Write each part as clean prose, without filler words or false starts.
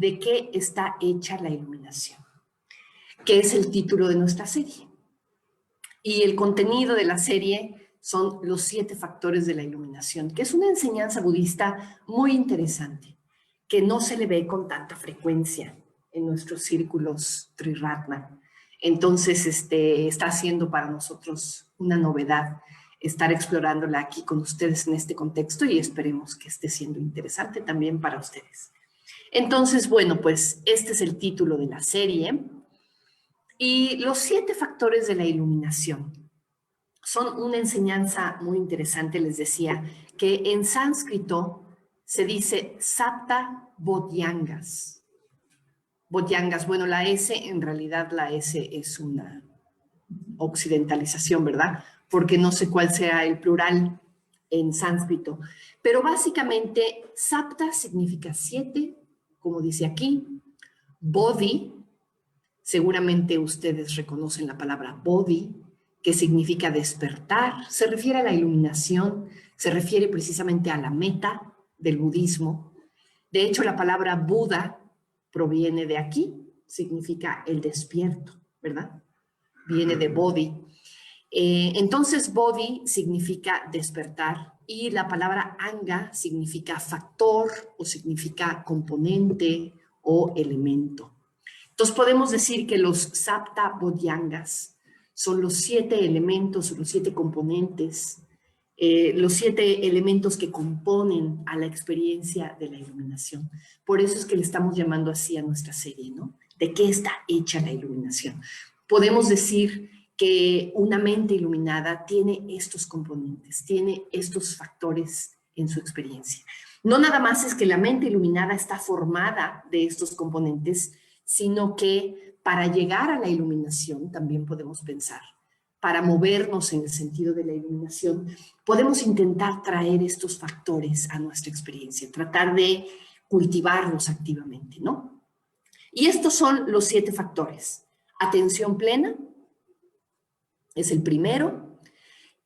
¿de qué está hecha la iluminación?, que es el título de nuestra serie. Y el contenido de la serie son los 7 factores de la iluminación, que es una enseñanza budista muy interesante, que no se le ve con tanta frecuencia en nuestros círculos Triratna. Entonces, está siendo para nosotros una novedad estar explorándola aquí con ustedes en este contexto y esperemos que esté siendo interesante también para ustedes. Entonces, bueno, pues este es el título de la serie. Y los 7 factores de la iluminación son una enseñanza muy interesante, les decía, que en sánscrito se dice Sapta Bodhyangas. Bodhyangas, bueno, la S, en realidad la S es una occidentalización, ¿verdad? Porque no sé cuál sea el plural en sánscrito. Pero básicamente, Sapta significa 7, como dice aquí. Bodhi, seguramente ustedes reconocen la palabra Bodhi, que significa despertar, se refiere a la iluminación, se refiere precisamente a la meta del budismo. De hecho, la palabra Buda proviene de aquí, significa el despierto, ¿verdad? Viene de Bodhi. Entonces, Bodhi significa despertar y la palabra Anga significa factor o significa componente o elemento. Entonces, podemos decir que los Sapta Bodhyangas son los 7 elementos, los 7 componentes, los 7 elementos que componen a la experiencia de la iluminación. Por eso es que le estamos llamando así a nuestra serie, ¿no? ¿De qué está hecha la iluminación? Podemos decir que una mente iluminada tiene estos componentes, tiene estos factores en su experiencia. No nada más es que la mente iluminada está formada de estos componentes, sino que para llegar a la iluminación también podemos pensar, para movernos en el sentido de la iluminación, podemos intentar traer estos factores a nuestra experiencia, tratar de cultivarlos activamente, ¿no? Y estos son los 7 factores. Atención plena es el primero.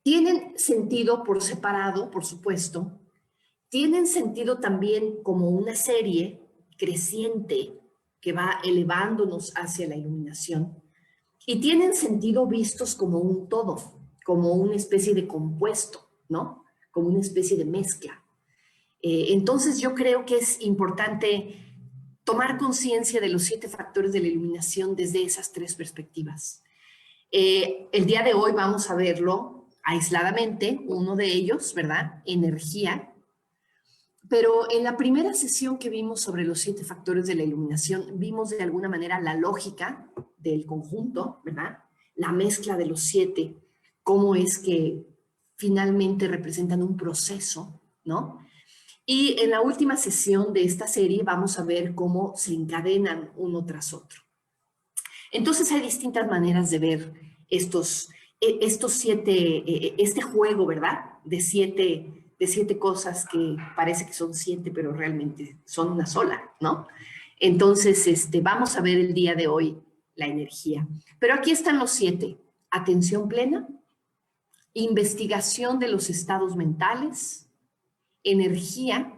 Tienen sentido por separado, por supuesto. Tienen sentido también como una serie creciente que va elevándonos hacia la iluminación. Y tienen sentido vistos como un todo, como una especie de compuesto, ¿no? Como una especie de mezcla. Entonces yo creo que es importante tomar conciencia de los 7 factores de la iluminación desde esas 3 perspectivas. El día de hoy vamos a verlo aisladamente, uno de ellos, ¿verdad? Energía. Pero en la primera sesión que vimos sobre los 7 factores de la iluminación, vimos de alguna manera la lógica del conjunto, ¿verdad? La mezcla de los 7, cómo es que finalmente representan un proceso, ¿no? Y en la última sesión de esta serie vamos a ver cómo se encadenan uno tras otro. Entonces hay distintas maneras de ver estos 7, este juego, ¿verdad? De siete cosas que parece que son 7, pero realmente son una sola, ¿no? Entonces, vamos a ver el día de hoy la energía. Pero aquí están los 7. Atención plena, investigación de los estados mentales, energía,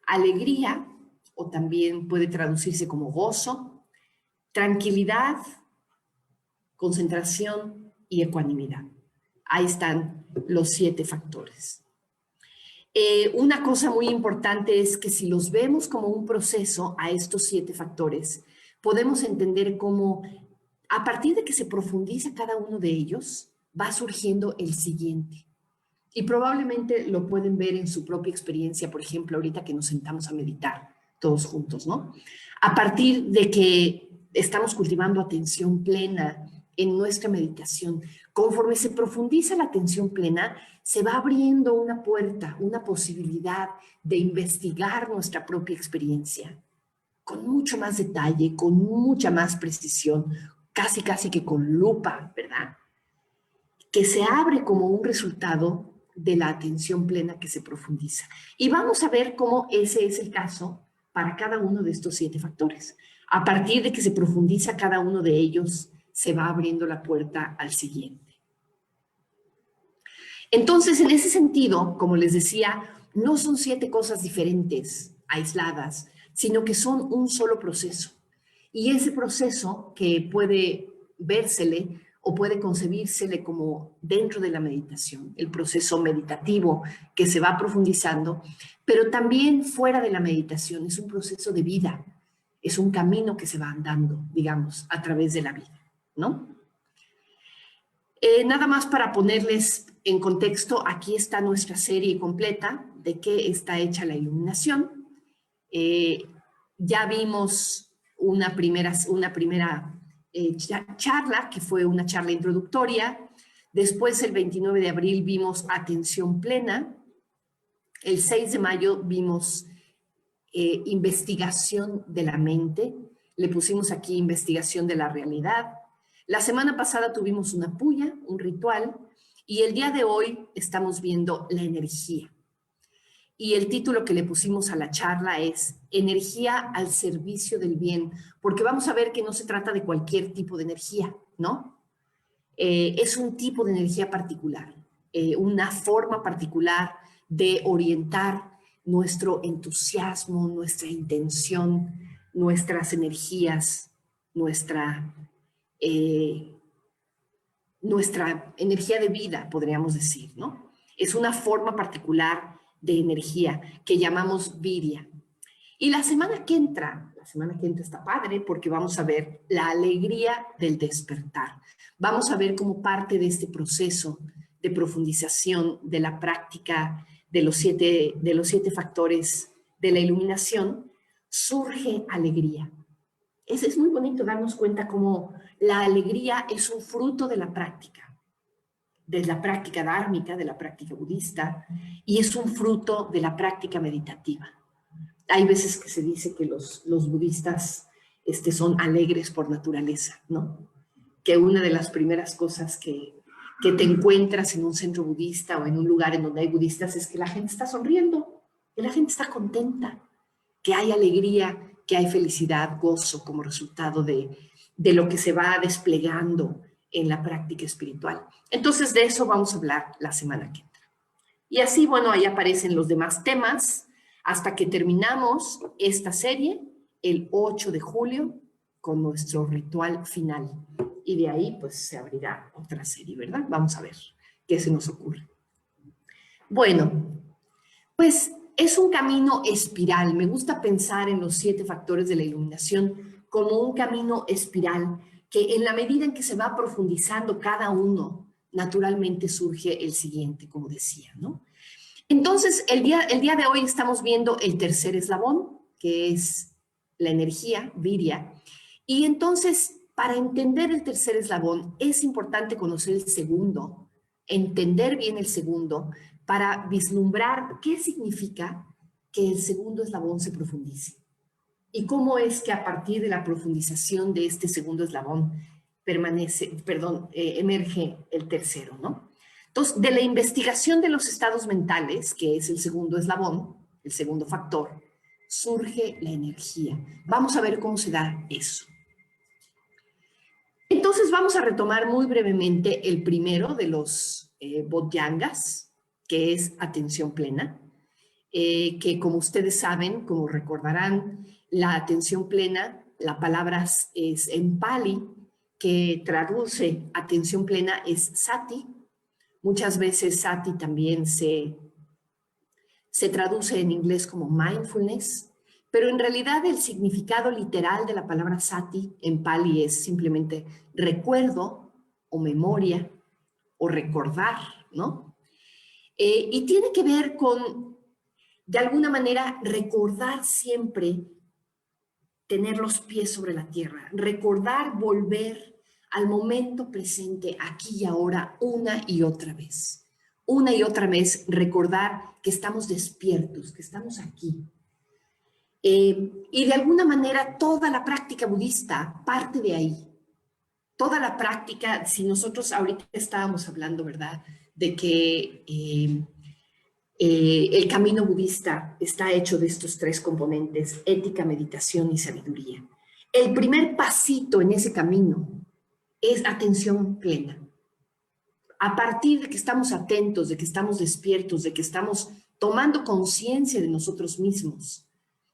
alegría, o también puede traducirse como gozo, tranquilidad, concentración y ecuanimidad. Ahí están los 7 factores. Una cosa muy importante es que si los vemos como un proceso a estos 7 factores, podemos entender cómo a partir de que se profundiza cada uno de ellos, va surgiendo el siguiente. Y probablemente lo pueden ver en su propia experiencia, por ejemplo, ahorita que nos sentamos a meditar todos juntos, ¿no? A partir de que estamos cultivando atención plena en nuestra meditación, conforme se profundiza la atención plena, se va abriendo una puerta, una posibilidad de investigar nuestra propia experiencia con mucho más detalle, con mucha más precisión, casi que con lupa, ¿verdad? Que se abre como un resultado de la atención plena que se profundiza. Y vamos a ver cómo ese es el caso para cada uno de estos 7 factores. A partir de que se profundiza cada uno de ellos, se va abriendo la puerta al siguiente. Entonces, en ese sentido, como les decía, no son 7 cosas diferentes, aisladas, sino que son un solo proceso. Y ese proceso que puede vérsele o puede concebírsele como dentro de la meditación, el proceso meditativo que se va profundizando, pero también fuera de la meditación, es un proceso de vida, es un camino que se va andando, digamos, a través de la vida, ¿no? Nada más para ponerles en contexto, aquí está nuestra serie completa de qué está hecha la iluminación. Ya vimos una primera charla, que fue una charla introductoria. Después, el 29 de abril, vimos atención plena. El 6 de mayo vimos investigación de la mente. Le pusimos aquí investigación de la realidad. La semana pasada tuvimos una puya, un ritual, y el día de hoy estamos viendo la energía. Y el título que le pusimos a la charla es Energía al servicio del bien, porque vamos a ver que no se trata de cualquier tipo de energía, ¿no? Es un tipo de energía particular, una forma particular de orientar nuestro entusiasmo, nuestra intención, nuestras energías, nuestra energía de vida, podríamos decir, ¿no? Es una forma particular de energía que llamamos Virya. Y la semana que entra está padre porque vamos a ver la alegría del despertar. Vamos a ver cómo parte de este proceso de profundización de la práctica de los siete factores de la iluminación, surge alegría. Es muy bonito darnos cuenta cómo la alegría es un fruto de la práctica dármica, de la práctica budista, y es un fruto de la práctica meditativa. Hay veces que se dice que los budistas son alegres por naturaleza, ¿no? Que una de las primeras cosas que te encuentras en un centro budista o en un lugar en donde hay budistas es que la gente está sonriendo, que la gente está contenta, que hay alegría, que hay felicidad, gozo como resultado de lo que se va desplegando en la práctica espiritual. Entonces, de eso vamos a hablar la semana que entra. Y así, bueno, ahí aparecen los demás temas hasta que terminamos esta serie el 8 de julio con nuestro ritual final. Y de ahí, pues, se abrirá otra serie, ¿verdad? Vamos a ver qué se nos ocurre. Bueno, pues es un camino espiral. Me gusta pensar en los 7 factores de la iluminación como un camino espiral que en la medida en que se va profundizando cada uno, naturalmente surge el siguiente, como decía, ¿no? Entonces, el día de hoy estamos viendo el tercer eslabón, que es la energía, Virya. Y entonces, para entender el tercer eslabón, es importante conocer el segundo, entender bien el segundo, para vislumbrar qué significa que el segundo eslabón se profundice. Y cómo es que a partir de la profundización de este segundo eslabón emerge el tercero, ¿no? Entonces, de la investigación de los estados mentales, que es el segundo eslabón, el segundo factor, surge la energía. Vamos a ver cómo se da eso. Entonces, vamos a retomar muy brevemente el primero de los bodhyangas, que es atención plena, que como ustedes saben, como recordarán, la atención plena, la palabra es en Pali, que traduce atención plena es sati. Muchas veces sati también se traduce en inglés como mindfulness, pero en realidad el significado literal de la palabra sati en Pali es simplemente recuerdo o memoria o recordar, ¿no? Y tiene que ver con, de alguna manera, recordar siempre tener los pies sobre la tierra, recordar volver al momento presente, aquí y ahora, una y otra vez. Una y otra vez recordar que estamos despiertos, que estamos aquí. Y de alguna manera toda la práctica budista parte de ahí. Toda la práctica, si nosotros ahorita estábamos hablando, ¿verdad?, de que el camino budista está hecho de estos 3 componentes, ética, meditación y sabiduría. El primer pasito en ese camino es atención plena. A partir de que estamos atentos, de que estamos despiertos, de que estamos tomando conciencia de nosotros mismos,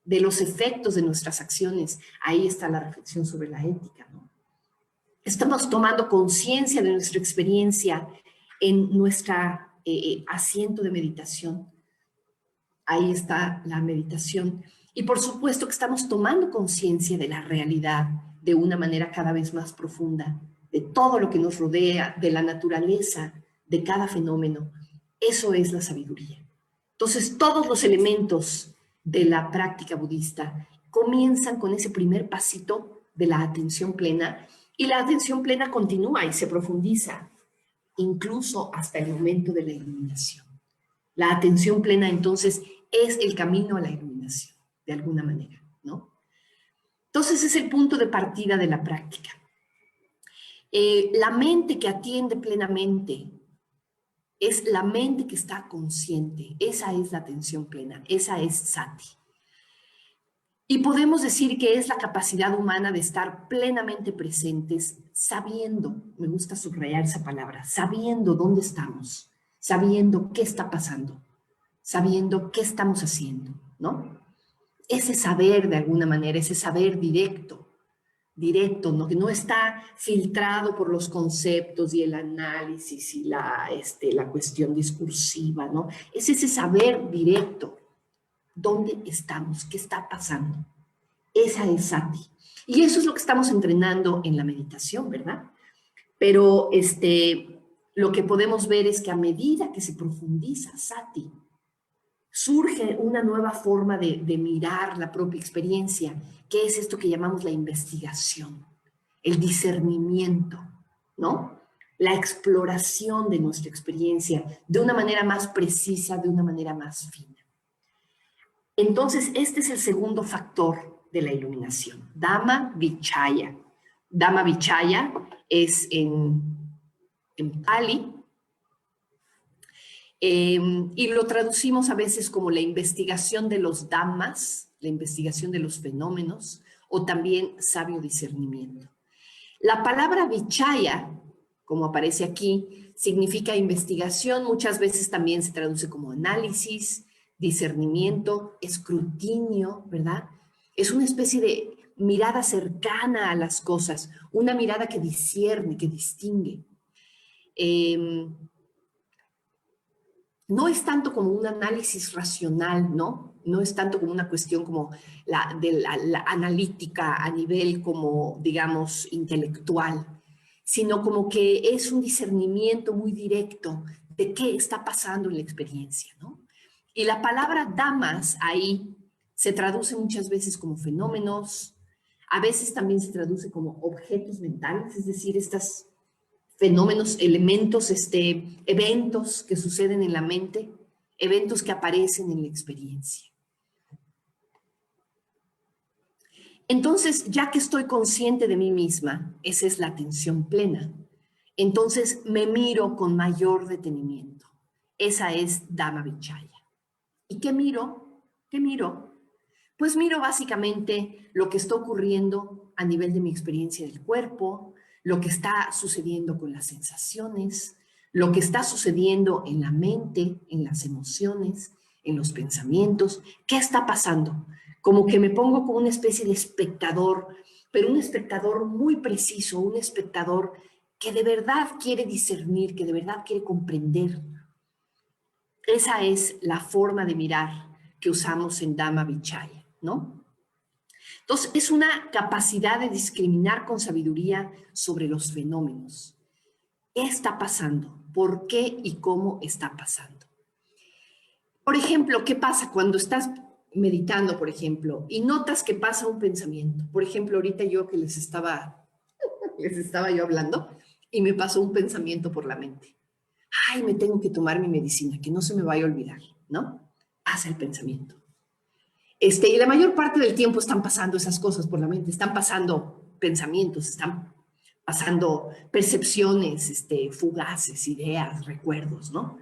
de los efectos de nuestras acciones. Ahí está la reflexión sobre la ética, ¿no? Estamos tomando conciencia de nuestra experiencia en nuestro asiento de meditación. Ahí está la meditación. Y por supuesto que estamos tomando conciencia de la realidad de una manera cada vez más profunda, de todo lo que nos rodea, de la naturaleza, de cada fenómeno. Eso es la sabiduría. Entonces, todos los elementos de la práctica budista comienzan con ese primer pasito de la atención plena, y la atención plena continúa y se profundiza, incluso hasta el momento de la iluminación. La atención plena, entonces, es el camino a la iluminación, de alguna manera, ¿no? Entonces, es el punto de partida de la práctica. La mente que atiende plenamente es la mente que está consciente. Esa es la atención plena, esa es sati. Y podemos decir que es la capacidad humana de estar plenamente presentes, sabiendo, me gusta subrayar esa palabra, sabiendo dónde estamos, sabiendo qué está pasando, sabiendo qué estamos haciendo, ¿no? Ese saber de alguna manera, ese saber directo, ¿no? Que no está filtrado por los conceptos y el análisis y la cuestión discursiva, ¿no? Es ese saber directo. ¿Dónde estamos? ¿Qué está pasando? Esa es sati. Y eso es lo que estamos entrenando en la meditación, ¿verdad? Pero lo que podemos ver es que a medida que se profundiza sati, surge una nueva forma de mirar la propia experiencia, que es esto que llamamos la investigación, el discernimiento, ¿no? La exploración de nuestra experiencia de una manera más precisa, de una manera más fina. Entonces, este es el segundo factor de la iluminación, Dhamma Vichaya. Dhamma Vichaya es en Pali, y lo traducimos a veces como la investigación de los dhammas, la investigación de los fenómenos, o también sabio discernimiento. La palabra vichaya, como aparece aquí, significa investigación, muchas veces también se traduce como análisis, discernimiento, escrutinio, ¿verdad? Es una especie de mirada cercana a las cosas, una mirada que discierne, que distingue. No es tanto como un análisis racional, ¿no? No es tanto como una cuestión como la analítica a nivel como, digamos, intelectual, sino como que es un discernimiento muy directo de qué está pasando en la experiencia, ¿no? Y la palabra dhammas ahí se traduce muchas veces como fenómenos, a veces también se traduce como objetos mentales, es decir, estas fenómenos, elementos, eventos que suceden en la mente, eventos que aparecen en la experiencia. Entonces, ya que estoy consciente de mí misma, esa es la atención plena, entonces me miro con mayor detenimiento. Esa es Dhamma Vichaya. ¿Y qué miro? ¿Qué miro? Pues miro básicamente lo que está ocurriendo a nivel de mi experiencia del cuerpo, lo que está sucediendo con las sensaciones, lo que está sucediendo en la mente, en las emociones, en los pensamientos. ¿Qué está pasando? Como que me pongo como una especie de espectador, pero un espectador muy preciso, un espectador que de verdad quiere discernir, que de verdad quiere comprender. Esa es la forma de mirar que usamos en Dhamma Vichaya, ¿no? Entonces, es una capacidad de discriminar con sabiduría sobre los fenómenos. ¿Qué está pasando? ¿Por qué y cómo está pasando? Por ejemplo, ¿qué pasa cuando estás meditando, por ejemplo, y notas que pasa un pensamiento? Por ejemplo, ahorita yo que les estaba yo hablando y me pasó un pensamiento por la mente. Ay, me tengo que tomar mi medicina, que no se me vaya a olvidar, ¿no? Pasa el pensamiento. Y la mayor parte del tiempo están pasando esas cosas por la mente, están pasando pensamientos, están pasando percepciones, fugaces, ideas, recuerdos, ¿no?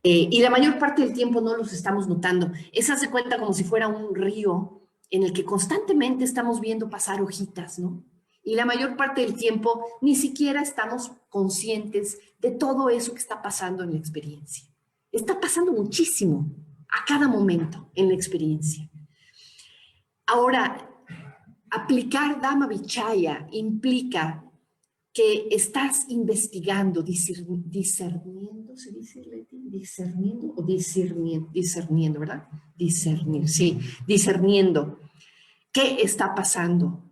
Y la mayor parte del tiempo no los estamos notando. Esa se cuenta como si fuera un río en el que constantemente estamos viendo pasar hojitas, ¿no? Y la mayor parte del tiempo ni siquiera estamos conscientes de todo eso que está pasando en la experiencia. Está pasando muchísimo a cada momento en la experiencia. Ahora, aplicar Dhamma Vichaya implica que estás investigando, discerniendo, ¿se dice, Leti? Discerniendo o discerniendo, ¿verdad? Discernir, sí, discerniendo. ¿Qué está pasando?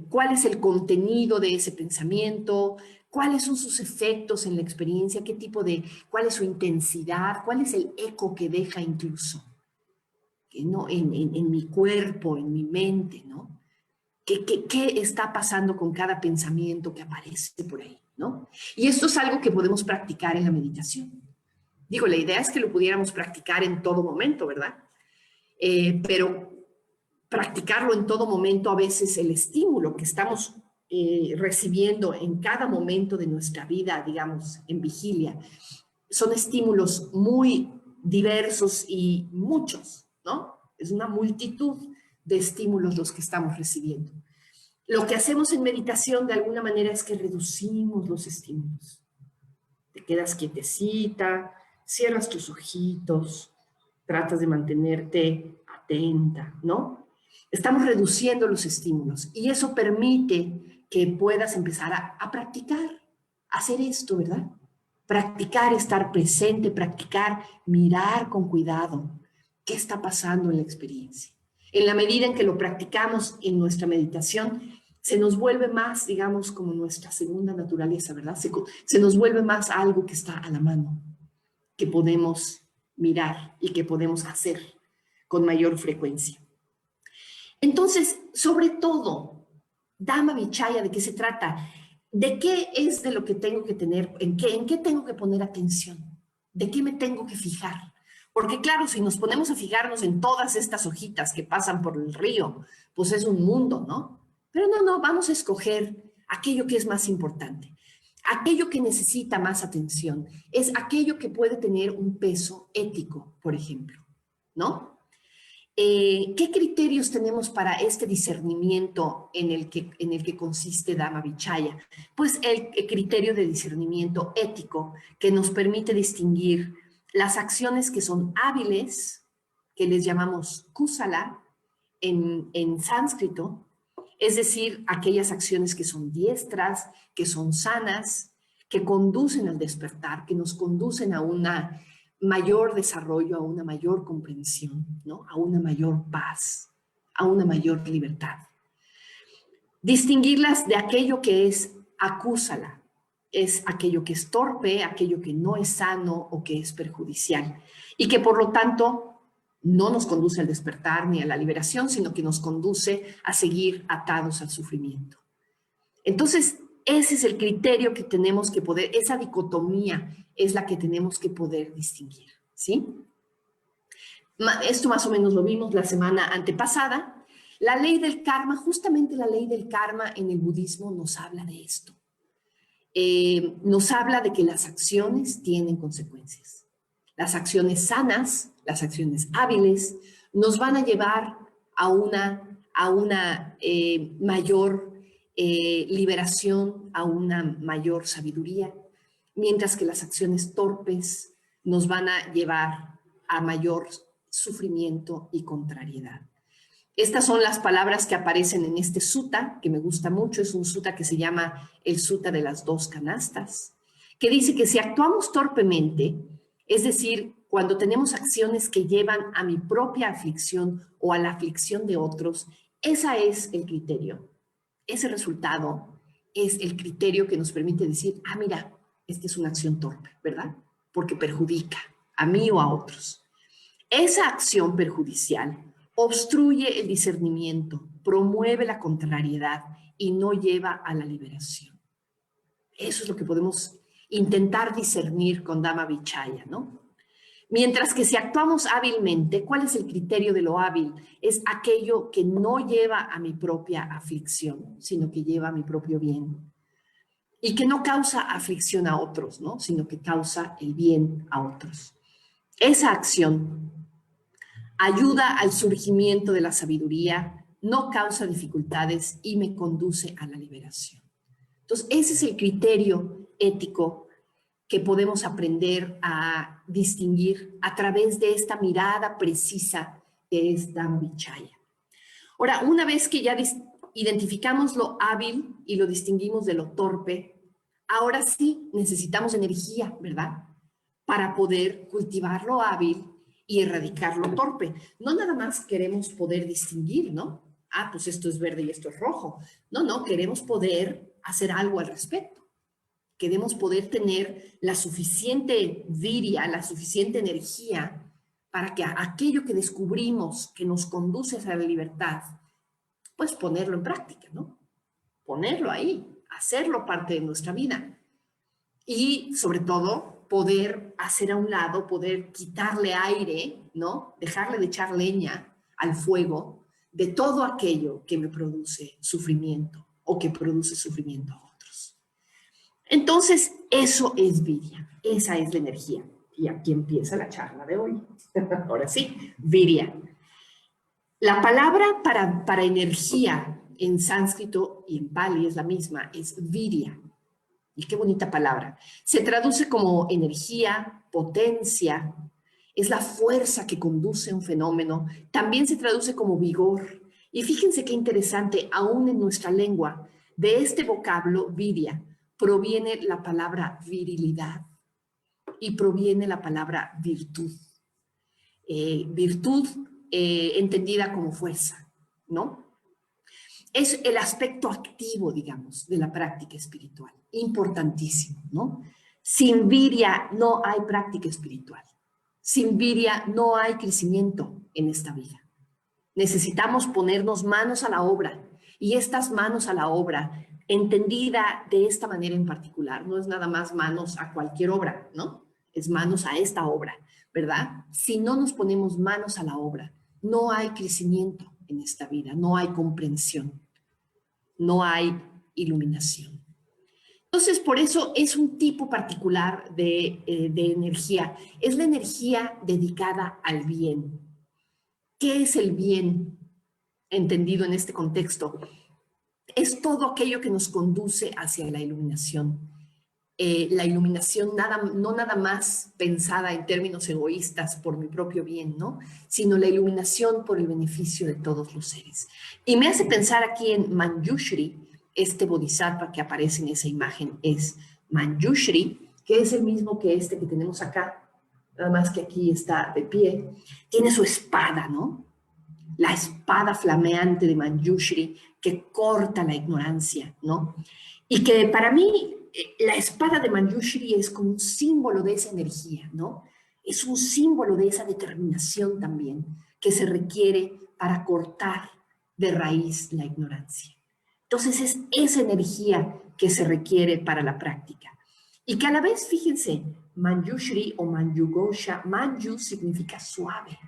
¿Cuál es el contenido de ese pensamiento? ¿Cuáles son sus efectos en la experiencia? ¿Cuál es su intensidad? ¿Cuál es el eco que deja incluso? ¿No? En mi cuerpo, en mi mente, ¿no? ¿Qué está pasando con cada pensamiento que aparece por ahí, ¿no? Y esto es algo que podemos practicar en la meditación. Digo, la idea es que lo pudiéramos practicar en todo momento, ¿verdad? Pero practicarlo en todo momento, a veces el estímulo que estamos recibiendo en cada momento de nuestra vida, digamos, en vigilia, son estímulos muy diversos y muchos, ¿no? Es una multitud de estímulos los que estamos recibiendo. Lo que hacemos en meditación de alguna manera es que reducimos los estímulos. Te quedas quietecita, cierras tus ojitos, tratas de mantenerte atenta, ¿no? Estamos reduciendo los estímulos y eso permite que puedas empezar a practicar, hacer esto, ¿verdad? Practicar estar presente, practicar mirar con cuidado qué está pasando en la experiencia. En la medida en que lo practicamos en nuestra meditación, se nos vuelve más, digamos, como nuestra segunda naturaleza, ¿verdad? Se nos vuelve más algo que está a la mano, que podemos mirar y que podemos hacer con mayor frecuencia. Entonces, sobre todo, Dhamma Vichaya, ¿de qué se trata? ¿De qué es de lo que tengo que tener? ¿En qué tengo que poner atención? ¿De qué me tengo que fijar? Porque claro, si nos ponemos a fijarnos en todas estas hojitas que pasan por el río, pues es un mundo, ¿no? Pero no, vamos a escoger aquello que es más importante. Aquello que necesita más atención es aquello que puede tener un peso ético, por ejemplo, ¿no? ¿Qué criterios tenemos para este discernimiento en el que consiste Dhamma Vichaya? Pues el criterio de discernimiento ético que nos permite distinguir las acciones que son hábiles, que les llamamos kusala en sánscrito, es decir, aquellas acciones que son diestras, que son sanas, que conducen al despertar, que nos conducen a una mayor desarrollo, a una mayor comprensión, ¿no? A una mayor paz, a una mayor libertad. Distinguirlas de aquello que es acúsala, es aquello que es torpe, aquello que no es sano o que es perjudicial y que por lo tanto no nos conduce al despertar ni a la liberación, sino que nos conduce a seguir atados al sufrimiento. Entonces, ese es el criterio que tenemos que poder, esa dicotomía es la que tenemos que poder distinguir, ¿sí? Esto más o menos lo vimos la semana antepasada. La ley del karma, justamente la ley del karma en el budismo nos habla de esto. Nos habla de que las acciones tienen consecuencias. Las acciones sanas, las acciones hábiles, nos van a llevar a una mayor liberación, a una mayor sabiduría, mientras que las acciones torpes nos van a llevar a mayor sufrimiento y contrariedad. Estas son las palabras que aparecen en este sutta, que me gusta mucho, es un sutta que se llama el sutta de las dos canastas, que dice que si actuamos torpemente, es decir, cuando tenemos acciones que llevan a mi propia aflicción o a la aflicción de otros, ese es el criterio. Ese resultado es el criterio que nos permite decir, ah, mira, esta es una acción torpe, ¿verdad? Porque perjudica a mí o a otros. Esa acción perjudicial obstruye el discernimiento, promueve la contrariedad y no lleva a la liberación. Eso es lo que podemos intentar discernir con Dhamma Vichaya, ¿no? Mientras que si actuamos hábilmente, ¿cuál es el criterio de lo hábil? Es aquello que no lleva a mi propia aflicción, sino que lleva a mi propio bien. Y que no causa aflicción a otros, ¿no? Sino que causa el bien a otros. Esa acción ayuda al surgimiento de la sabiduría, no causa dificultades y me conduce a la liberación. Entonces, ese es el criterio ético que podemos aprender a distinguir a través de esta mirada precisa que es Dhamma Vichaya. Ahora, una vez que ya identificamos lo hábil y lo distinguimos de lo torpe, ahora sí necesitamos energía, ¿verdad? Para poder cultivar lo hábil y erradicar lo torpe. No nada más queremos poder distinguir, ¿no? Ah, pues esto es verde y esto es rojo. No, no, queremos poder hacer algo al respecto. Queremos poder tener la suficiente viria, la suficiente energía para que aquello que descubrimos que nos conduce hacia la libertad, pues ponerlo en práctica, ¿no? Ponerlo ahí, hacerlo parte de nuestra vida. Y sobre todo, poder hacer a un lado, poder quitarle aire, ¿no? Dejarle de echar leña al fuego de todo aquello que me produce sufrimiento o que produce sufrimiento a otros. Entonces, eso es viria, esa es la energía. Y aquí empieza la charla de hoy. Ahora sí, viria. La palabra para energía en sánscrito y en pali es la misma, es viria. Y qué bonita palabra. Se traduce como energía, potencia, es la fuerza que conduce un fenómeno. También se traduce como vigor. Y fíjense qué interesante, aún en nuestra lengua, de este vocablo, viria, proviene la palabra virilidad y proviene la palabra virtud. Virtud entendida como fuerza, ¿no? Es el aspecto activo, digamos, de la práctica espiritual. Importantísimo, ¿no? Sin viria no hay práctica espiritual. Sin viria no hay crecimiento en esta vida. Necesitamos ponernos manos a la obra. Y estas manos a la obra, entendida de esta manera en particular, no es nada más manos a cualquier obra, ¿no? Es manos a esta obra, ¿verdad? Si no nos ponemos manos a la obra, no hay crecimiento en esta vida, no hay comprensión, no hay iluminación. Entonces, por eso es un tipo particular de energía. Es la energía dedicada al bien. ¿Qué es el bien entendido en este contexto? Es todo aquello que nos conduce hacia la iluminación. La iluminación no nada más pensada en términos egoístas por mi propio bien, ¿no? Sino la iluminación por el beneficio de todos los seres. Y me hace pensar aquí en Manjushri, este bodhisattva que aparece en esa imagen es Manjushri, que es el mismo que este que tenemos acá, nada más que aquí está de pie. Tiene su espada, ¿no? La espada flameante de Manjushri que corta la ignorancia, ¿no? Y que para mí la espada de Manjushri es como un símbolo de esa energía, ¿no? Es un símbolo de esa determinación también que se requiere para cortar de raíz la ignorancia. Entonces es esa energía que se requiere para la práctica. Y que a la vez, fíjense, Manjushri o Manjugosha, Manju significa suave.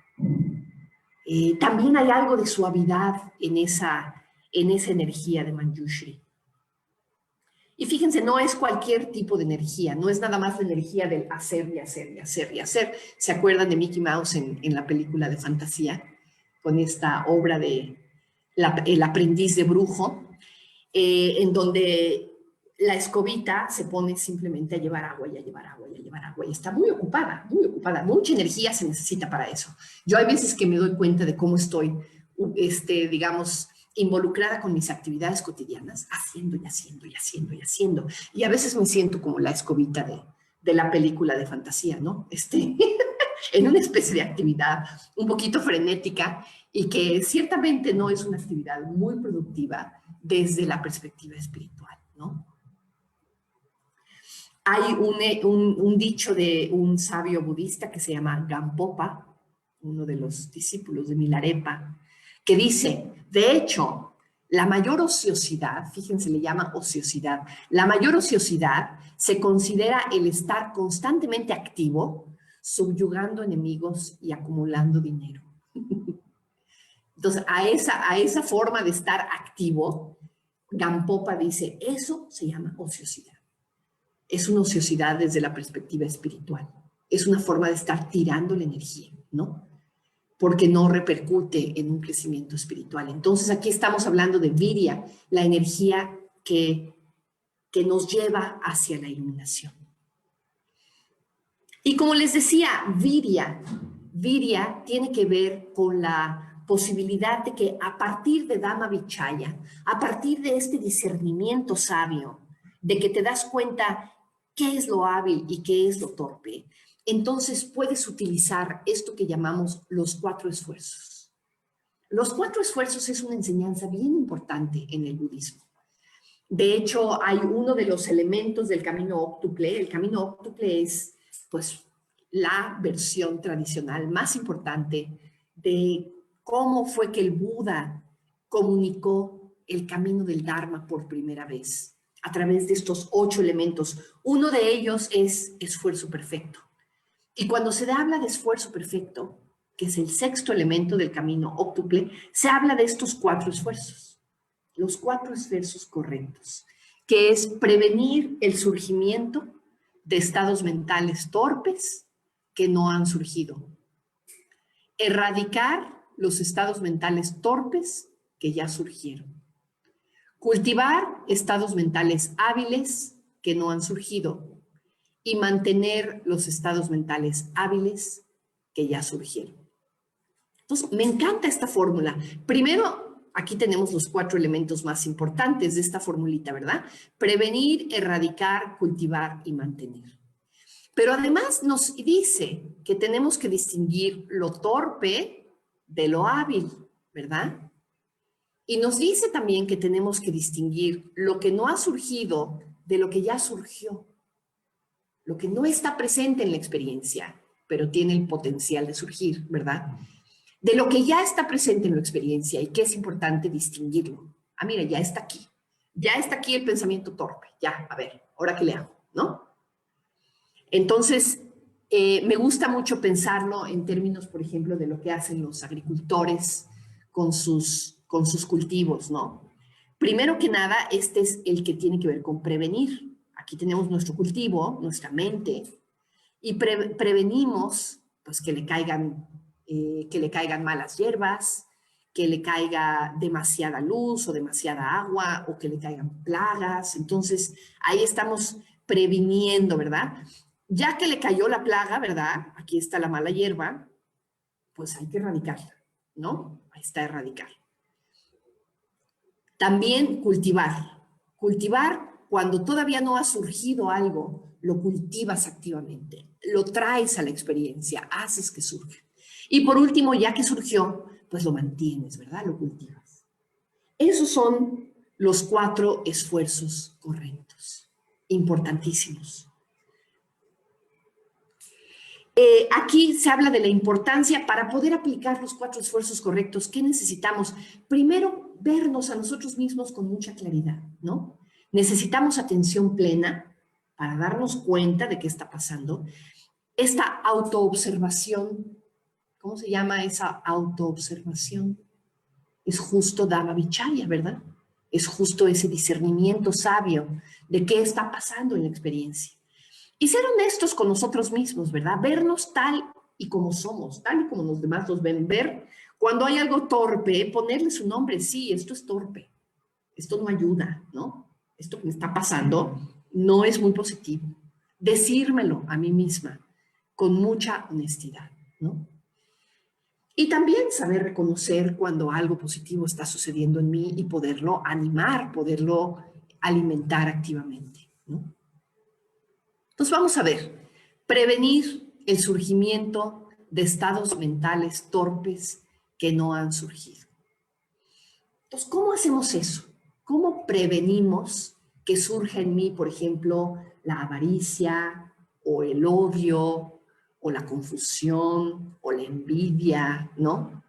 También hay algo de suavidad en esa energía de Manjushri. Y fíjense, no es cualquier tipo de energía, no es nada más la energía del hacer y hacer y hacer y hacer. ¿Se acuerdan de Mickey Mouse en la película de fantasía? Con esta obra de El aprendiz de brujo, en donde la escobita se pone simplemente a llevar agua y a llevar agua y a llevar agua y está muy ocupada, mucha energía se necesita para eso. Yo hay veces que me doy cuenta de cómo estoy, digamos, involucrada con mis actividades cotidianas, haciendo y haciendo y haciendo y haciendo. Y a veces me siento como la escobita de la película de fantasía, ¿no? En una especie de actividad un poquito frenética y que ciertamente no es una actividad muy productiva desde la perspectiva espiritual, ¿no? Hay un dicho de un sabio budista que se llama Gampopa, uno de los discípulos de Milarepa, que dice, de hecho, la mayor ociosidad, fíjense, le llama ociosidad, la mayor ociosidad se considera el estar constantemente activo, subyugando enemigos y acumulando dinero. Entonces, a esa forma de estar activo, Gampopa dice, eso se llama ociosidad. Es una ociosidad desde la perspectiva espiritual. Es una forma de estar tirando la energía, ¿no? Porque no repercute en un crecimiento espiritual. Entonces, aquí estamos hablando de viria, la energía que nos lleva hacia la iluminación. Y como les decía, viria tiene que ver con la posibilidad de que a partir de Dhamma Vichaya, a partir de este discernimiento sabio, de que te das cuenta qué es lo hábil y qué es lo torpe, entonces puedes utilizar esto que llamamos los 4 esfuerzos. Los 4 esfuerzos es una enseñanza bien importante en el budismo. De hecho, hay uno de los elementos del camino óctuple. El camino óctuple es, pues, la versión tradicional más importante de cómo fue que el Buda comunicó el camino del Dharma por primera vez, a través de estos 8 elementos. Uno de ellos es esfuerzo perfecto. Y cuando se habla de esfuerzo perfecto, que es el 6º elemento del camino óctuple, se habla de estos 4 esfuerzos. Los 4 esfuerzos correctos, que es prevenir el surgimiento de estados mentales torpes que no han surgido. Erradicar los estados mentales torpes que ya surgieron. Cultivar estados mentales hábiles que no han surgido. Y mantener los estados mentales hábiles que ya surgieron. Entonces, me encanta esta fórmula. Primero, aquí tenemos los 4 elementos más importantes de esta formulita, ¿verdad? Prevenir, erradicar, cultivar y mantener. Pero además nos dice que tenemos que distinguir lo torpe de lo hábil, ¿verdad? Y nos dice también que tenemos que distinguir lo que no ha surgido de lo que ya surgió. Lo que no está presente en la experiencia, pero tiene el potencial de surgir, ¿verdad? De lo que ya está presente en la experiencia y que es importante distinguirlo. Ah, mira, ya está aquí. Ya está aquí el pensamiento torpe. Ya, a ver, ¿ahora qué le hago? ¿No? Entonces, me gusta mucho pensarlo en términos, por ejemplo, de lo que hacen los agricultores con sus cultivos, ¿no? Primero que nada, este es el que tiene que ver con prevenir. Aquí tenemos nuestro cultivo, nuestra mente, y prevenimos pues, que le caigan malas hierbas, que le caiga demasiada luz o demasiada agua o que le caigan plagas. Entonces, ahí estamos previniendo, ¿verdad? Ya que le cayó la plaga, ¿verdad? Aquí está la mala hierba, pues hay que erradicarla, ¿no? Ahí está erradicar. También cultivar. Cultivar cuando todavía no ha surgido algo, lo cultivas activamente, lo traes a la experiencia, haces que surja. Y por último, ya que surgió, pues lo mantienes, ¿verdad? Lo cultivas. Esos son los 4 esfuerzos correctos, importantísimos. Aquí se habla de la importancia para poder aplicar los 4 esfuerzos correctos. ¿Qué necesitamos? Primero, vernos a nosotros mismos con mucha claridad, ¿no? Necesitamos atención plena para darnos cuenta de qué está pasando. Esta autoobservación, ¿cómo se llama esa autoobservación? Es justo Dhamma Vichaya, ¿verdad? Es justo ese discernimiento sabio de qué está pasando en la experiencia. Y ser honestos con nosotros mismos, ¿verdad? Vernos tal y como somos, tal y como los demás nos ven. Ver cuando hay algo torpe, ponerle su nombre. Sí, esto es torpe. Esto no ayuda, ¿no? Esto que me está pasando no es muy positivo. Decírmelo a mí misma con mucha honestidad, ¿no? Y también saber reconocer cuando algo positivo está sucediendo en mí y poderlo animar, poderlo alimentar activamente, ¿no? Entonces vamos a ver, prevenir el surgimiento de estados mentales torpes que no han surgido. Entonces, ¿cómo hacemos eso? ¿Cómo prevenimos que surja en mí, por ejemplo, la avaricia o el odio o la confusión o la envidia, ¿no?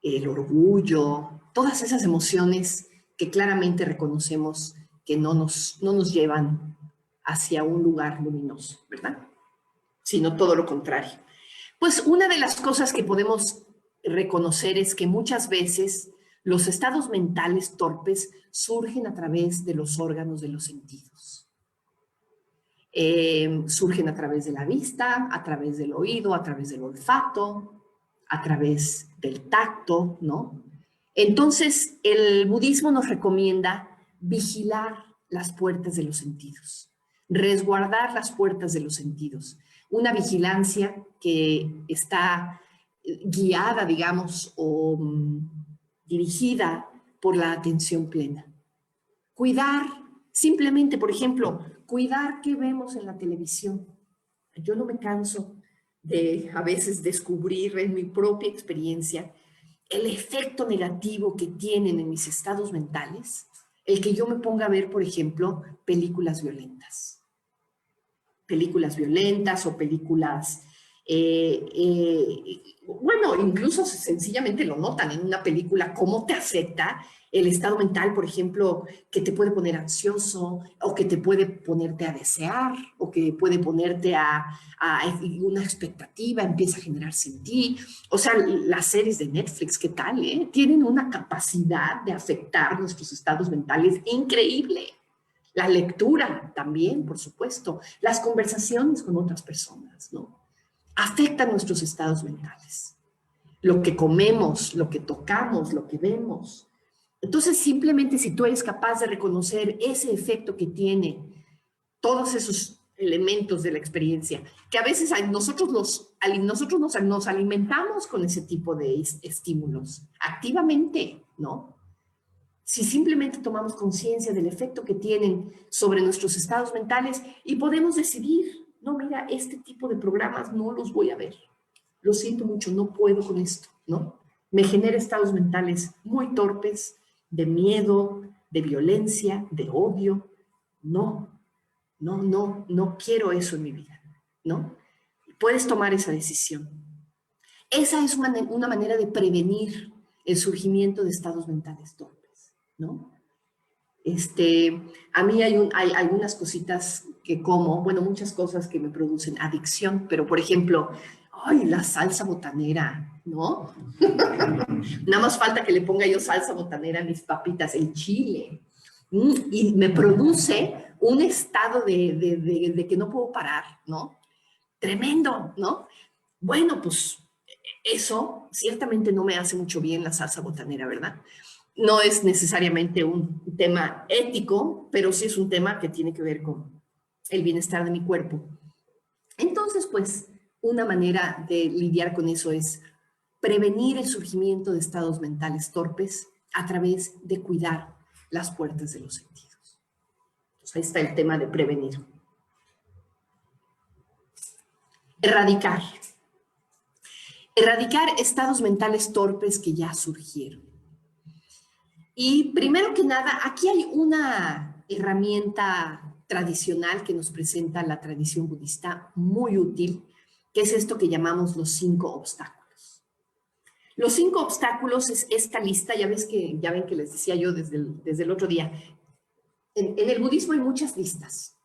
El orgullo, todas esas emociones que claramente reconocemos que no nos llevan hacia un lugar luminoso, ¿verdad? Sino todo lo contrario. Pues una de las cosas que podemos reconocer es que muchas veces los estados mentales torpes surgen a través de los órganos de los sentidos. Surgen a través de la vista, a través del oído, a través del olfato, a través del tacto, ¿no? Entonces, el budismo nos recomienda vigilar las puertas de los sentidos, resguardar las puertas de los sentidos. Una vigilancia que está guiada, digamos, o dirigida por la atención plena. Cuidar, simplemente, por ejemplo, cuidar qué vemos en la televisión. Yo no me canso de a veces descubrir en mi propia experiencia el efecto negativo que tienen en mis estados mentales el que yo me ponga a ver, por ejemplo, películas violentas. Películas violentas o películas, bueno, incluso sencillamente lo notan en una película, cómo te afecta el estado mental, por ejemplo, que te puede poner ansioso o que te puede ponerte a desear o que puede ponerte a una expectativa, empieza a generarse en ti. O sea, las series de Netflix, ¿qué tal? Tienen una capacidad de afectar nuestros estados mentales increíble. La lectura también, por supuesto. Las conversaciones con otras personas, ¿no? Afectan nuestros estados mentales. Lo que comemos, lo que tocamos, lo que vemos. Entonces, simplemente si tú eres capaz de reconocer ese efecto que tiene todos esos elementos de la experiencia, que a veces nosotros nos alimentamos con ese tipo de estímulos, activamente, ¿no? Si simplemente tomamos conciencia del efecto que tienen sobre nuestros estados mentales y podemos decidir, no, mira, este tipo de programas no los voy a ver. Lo siento mucho, no puedo con esto, ¿no? Me genera estados mentales muy torpes, de miedo, de violencia, de odio. No quiero eso en mi vida, ¿no? Puedes tomar esa decisión. Esa es una manera de prevenir el surgimiento de estados mentales torpes, ¿no? A mí hay algunas cositas que como, bueno, muchas cosas que me producen adicción, pero por ejemplo, ay, la salsa botanera, ¿no? Nada más falta que le ponga yo salsa botanera a mis papitas, el chile, y me produce un estado de que no puedo parar, ¿no? Tremendo, ¿no? Bueno, pues eso ciertamente no me hace mucho bien la salsa botanera, ¿verdad? No es necesariamente un tema ético, pero sí es un tema que tiene que ver con el bienestar de mi cuerpo. Entonces, pues, una manera de lidiar con eso es prevenir el surgimiento de estados mentales torpes a través de cuidar las puertas de los sentidos. Entonces, ahí está el tema de prevenir. Erradicar. Erradicar estados mentales torpes que ya surgieron. Y primero que nada, aquí hay una herramienta tradicional que nos presenta la tradición budista muy útil, que es esto que llamamos los 5 obstáculos. Los 5 obstáculos es esta lista, ya ven que les decía yo desde el otro día. En el budismo hay muchas listas.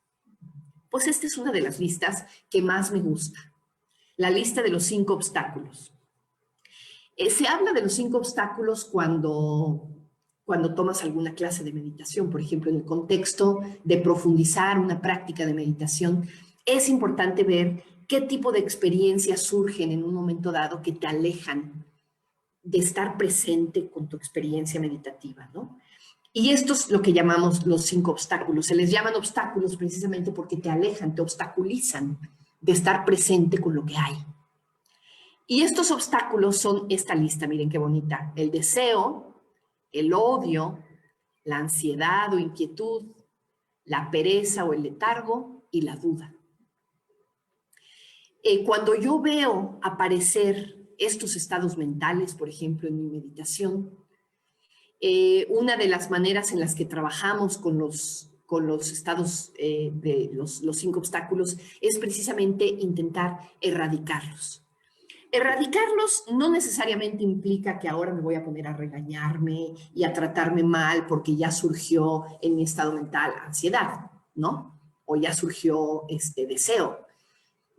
Pues esta es una de las listas que más me gusta. La lista de los 5 obstáculos. Se habla de los 5 obstáculos cuando tomas alguna clase de meditación, por ejemplo, en el contexto de profundizar una práctica de meditación, es importante ver qué tipo de experiencias surgen en un momento dado que te alejan de estar presente con tu experiencia meditativa, ¿no? Y esto es lo que llamamos los 5 obstáculos. Se les llaman obstáculos precisamente porque te alejan, te obstaculizan de estar presente con lo que hay. Y estos obstáculos son esta lista, miren qué bonita. El deseo, el odio, la ansiedad o inquietud, la pereza o el letargo y la duda. Cuando yo veo aparecer estos estados mentales, por ejemplo, en mi meditación, una de las maneras en las que trabajamos con los estados de los 5 obstáculos es precisamente intentar erradicarlos. Erradicarlos no necesariamente implica que ahora me voy a poner a regañarme y a tratarme mal porque ya surgió en mi estado mental ansiedad, ¿no? O ya surgió deseo.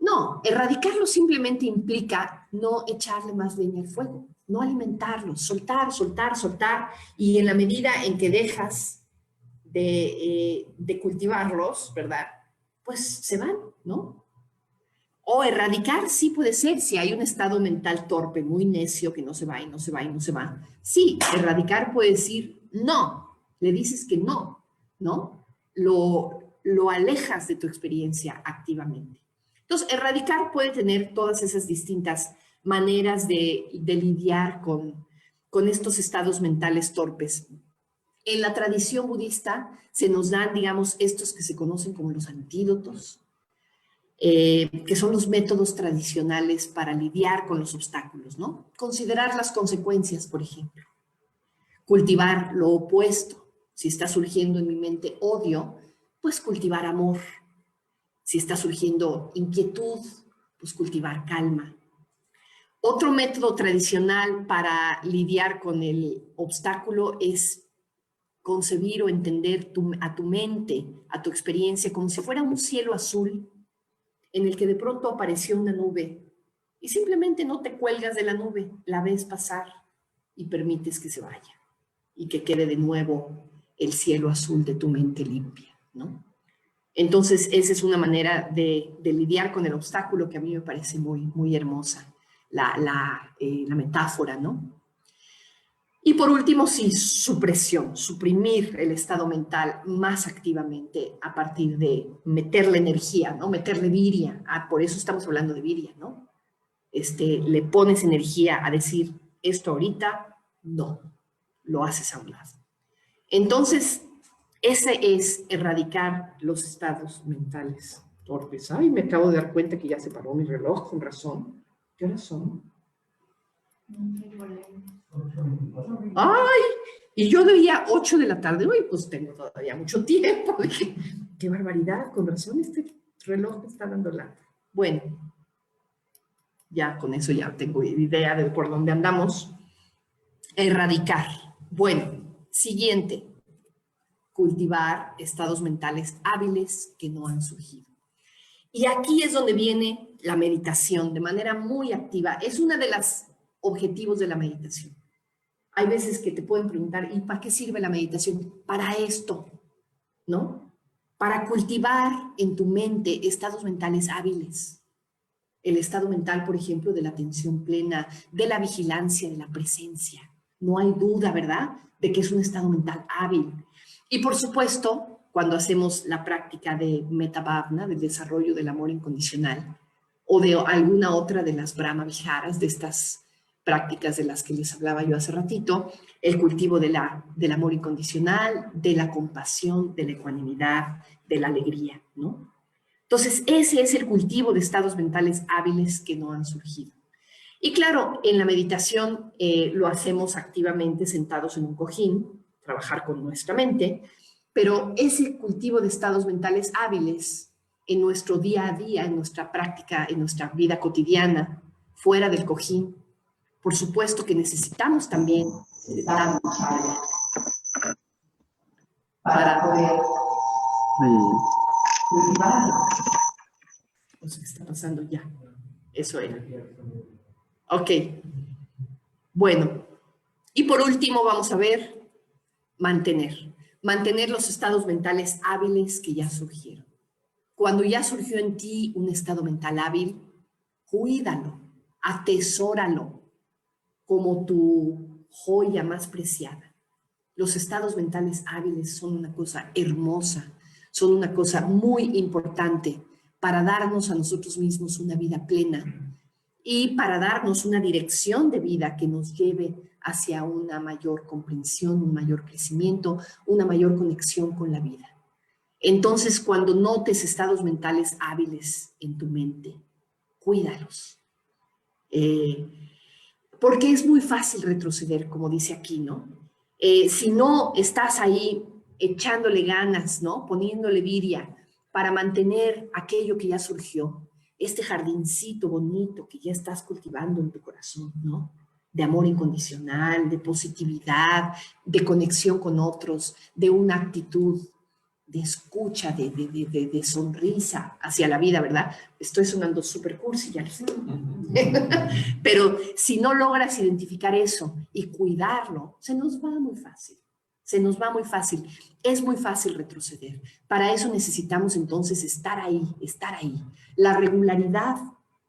No, erradicarlo simplemente implica no echarle más leña al fuego, no alimentarlos, soltar, soltar, soltar, y en la medida en que dejas de cultivarlos, ¿verdad? Pues se van, ¿no? O erradicar, sí puede ser, si hay un estado mental torpe, muy necio, que no se va y no se va y no se va. Sí, erradicar puede decir no, le dices que no, ¿no? Lo alejas de tu experiencia activamente. Entonces, erradicar puede tener todas esas distintas maneras de lidiar con estos estados mentales torpes. En la tradición budista se nos dan, digamos, estos que se conocen como los antídotos, que son los métodos tradicionales para lidiar con los obstáculos, ¿no? Considerar las consecuencias, por ejemplo. Cultivar lo opuesto. Si está surgiendo en mi mente odio, pues cultivar amor. Si está surgiendo inquietud, pues cultivar calma. Otro método tradicional para lidiar con el obstáculo es concebir o entender a tu mente, a tu experiencia, como si fuera un cielo azul en el que de pronto apareció una nube y simplemente no te cuelgas de la nube, la ves pasar y permites que se vaya y que quede de nuevo el cielo azul de tu mente limpia, ¿no? Entonces, esa es una manera de lidiar con el obstáculo que a mí me parece muy, muy hermosa, la metáfora, ¿no? Y por último, sí, supresión, suprimir el estado mental más activamente a partir de meterle energía, ¿no? Meterle viria. Por eso estamos hablando de viria, ¿no? Le pones energía a decir, esto ahorita, no, lo haces a un lado. Entonces, ese es erradicar los estados mentales torpes. Ay, me acabo de dar cuenta que ya se paró mi reloj, con razón. ¿Qué horas son? ¡Ay! Y yo veía 8 de la tarde. Uy, pues tengo todavía mucho tiempo. Dije, qué barbaridad, con razón este reloj me está dando lata. Bueno, ya con eso ya tengo idea de por dónde andamos. Erradicar. Bueno, siguiente. Cultivar estados mentales hábiles que no han surgido. Y aquí es donde viene la meditación de manera muy activa. Es uno de los objetivos de la meditación. Hay veces que te pueden preguntar, ¿y para qué sirve la meditación? Para esto, ¿no? Para cultivar en tu mente estados mentales hábiles. El estado mental, por ejemplo, de la atención plena, de la vigilancia, de la presencia. No hay duda, ¿verdad?, de que es un estado mental hábil. Y por supuesto, cuando hacemos la práctica de Metta Bhavana, del desarrollo del amor incondicional, o de alguna otra de las Brahma Viharas, de estas prácticas de las que les hablaba yo hace ratito, el cultivo del amor incondicional, de la compasión, de la ecuanimidad, de la alegría, ¿no? Entonces, ese es el cultivo de estados mentales hábiles que no han surgido. Y claro, en la meditación lo hacemos activamente sentados en un cojín, trabajar con nuestra mente, pero ese cultivo de estados mentales hábiles en nuestro día a día, en nuestra práctica, en nuestra vida cotidiana, fuera del cojín, por supuesto que necesitamos también para poder cultivar. No sé qué está pasando ya. Eso era. Ok. Bueno. Y por último vamos a ver mantener los estados mentales hábiles que ya surgieron. Cuando ya surgió en ti un estado mental hábil, cuídalo, atesóralo como tu joya más preciada. Los estados mentales hábiles son una cosa hermosa, son una cosa muy importante para darnos a nosotros mismos una vida plena y para darnos una dirección de vida que nos lleve hacia una mayor comprensión, un mayor crecimiento, una mayor conexión con la vida. Entonces, cuando notes estados mentales hábiles en tu mente, cuídalos. Porque es muy fácil retroceder, como dice aquí, ¿no? Si no estás ahí echándole ganas, ¿no? Poniéndole viria para mantener aquello que ya surgió, este jardincito bonito que ya estás cultivando en tu corazón, ¿no? De amor incondicional, de positividad, de conexión con otros, de una actitud de escucha, de sonrisa hacia la vida, ¿verdad? Estoy sonando súper cursi, ya lo sé. Pero si no logras identificar eso y cuidarlo, se nos va muy fácil. Se nos va muy fácil. Es muy fácil retroceder. Para eso necesitamos entonces estar ahí, estar ahí. La regularidad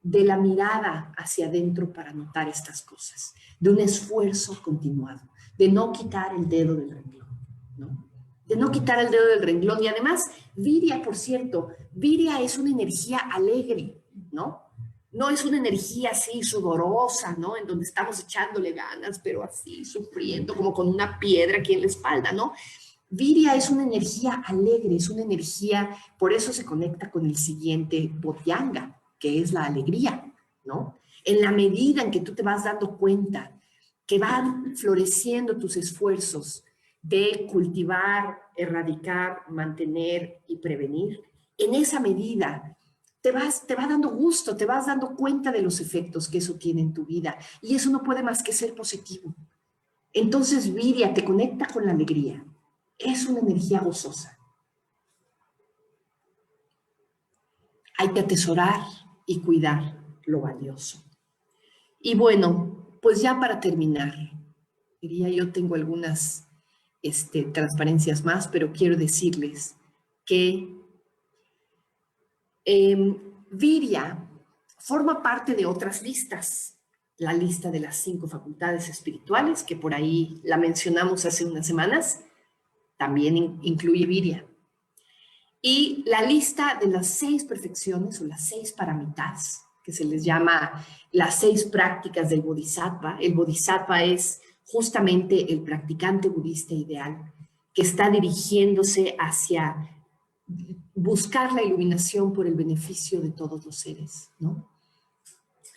de la mirada hacia adentro para notar estas cosas, de un esfuerzo continuado, de no quitar el dedo del renglón, ¿no? De no quitar el dedo del renglón. Y además, viria, por cierto, viria es una energía alegre, ¿no? No es una energía así sudorosa, ¿no? En donde estamos echándole ganas, pero así sufriendo, como con una piedra aquí en la espalda, ¿no? Virya es una energía alegre, es una energía, por eso se conecta con el siguiente bodhyanga, que es la alegría, ¿no? En la medida en que tú te vas dando cuenta que van floreciendo tus esfuerzos de cultivar, erradicar, mantener y prevenir, en esa medida te va dando gusto, te vas dando cuenta de los efectos que eso tiene en tu vida y eso no puede más que ser positivo. Entonces, Virya te conecta con la alegría. Es una energía gozosa. Hay que atesorar y cuidar lo valioso. Y bueno, pues ya para terminar, diría yo tengo algunas transparencias más, pero quiero decirles que Virya forma parte de otras listas. La lista de las 5 facultades espirituales, que por ahí la mencionamos hace unas semanas, también incluye Virya. Y la lista de las 6 perfecciones o las 6 paramitas, que se les llama las 6 prácticas del Bodhisattva. El Bodhisattva es justamente el practicante budista ideal que está dirigiéndose hacia buscar la iluminación por el beneficio de todos los seres, ¿no?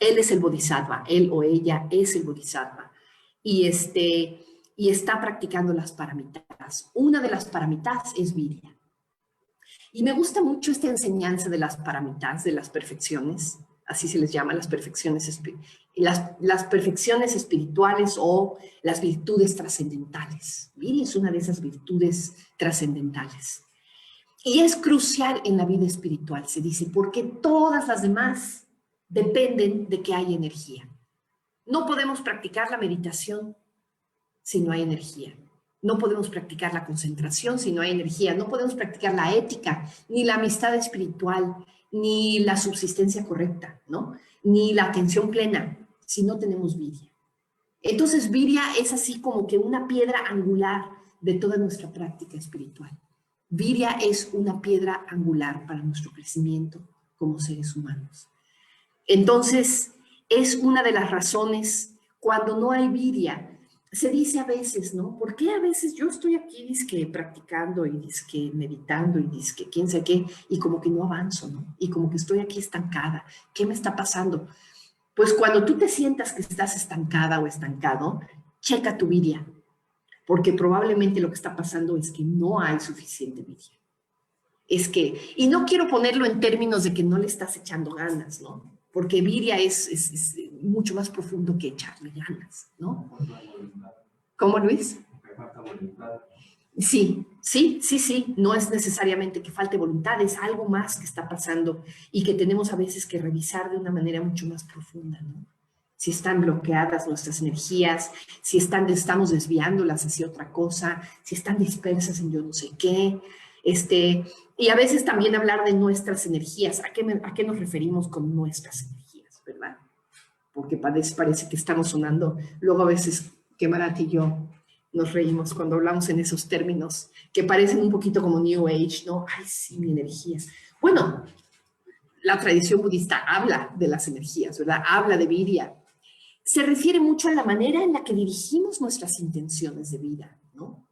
Él es el Bodhisattva, él o ella es el Bodhisattva. Y, y está practicando las paramitas. Una de las paramitas es Virya. Y me gusta mucho esta enseñanza de las paramitas, de las perfecciones, así se les llama, las perfecciones, las perfecciones espirituales o las virtudes trascendentales. Virya es una de esas virtudes trascendentales. Y es crucial en la vida espiritual, se dice, porque todas las demás dependen de que haya energía. No podemos practicar la meditación si no hay energía. No podemos practicar la concentración si no hay energía. No podemos practicar la ética, ni la amistad espiritual, ni la subsistencia correcta, ¿no? Ni la atención plena, si no tenemos Virya. Entonces, Virya es así como que una piedra angular de toda nuestra práctica espiritual. Virya es una piedra angular para nuestro crecimiento como seres humanos. Entonces, es una de las razones cuando no hay Virya. Se dice a veces, ¿no? ¿Por qué a veces yo estoy aquí dizque practicando y dizque meditando y dizque quién sabe qué y como que no avanzo, ¿no? Y como que estoy aquí estancada. ¿Qué me está pasando? Pues cuando tú te sientas que estás estancada o estancado, checa tu Virya, porque probablemente lo que está pasando es que no hay suficiente Virya. Es que, y no quiero ponerlo en términos de que no le estás echando ganas, ¿no? Porque Virya es mucho más profundo que echarle ganas, ¿no? ¿Cómo, Luis? Sí, sí, sí, sí, no es necesariamente que falte voluntad, es algo más que está pasando y que tenemos a veces que revisar de una manera mucho más profunda, ¿no? Si están bloqueadas nuestras energías, si estamos desviándolas hacia otra cosa, si están dispersas en yo no sé qué, y a veces también hablar de nuestras energías. ¿A qué nos referimos con nuestras energías, verdad? Porque parece que estamos sonando, luego a veces que Marat y yo nos reímos cuando hablamos en esos términos que parecen un poquito como New Age, ¿no? Ay, sí, mi energía. Bueno, la tradición budista habla de las energías, ¿verdad? Habla de Virya. Se refiere mucho a la manera en la que dirigimos nuestras intenciones de vida, ¿no?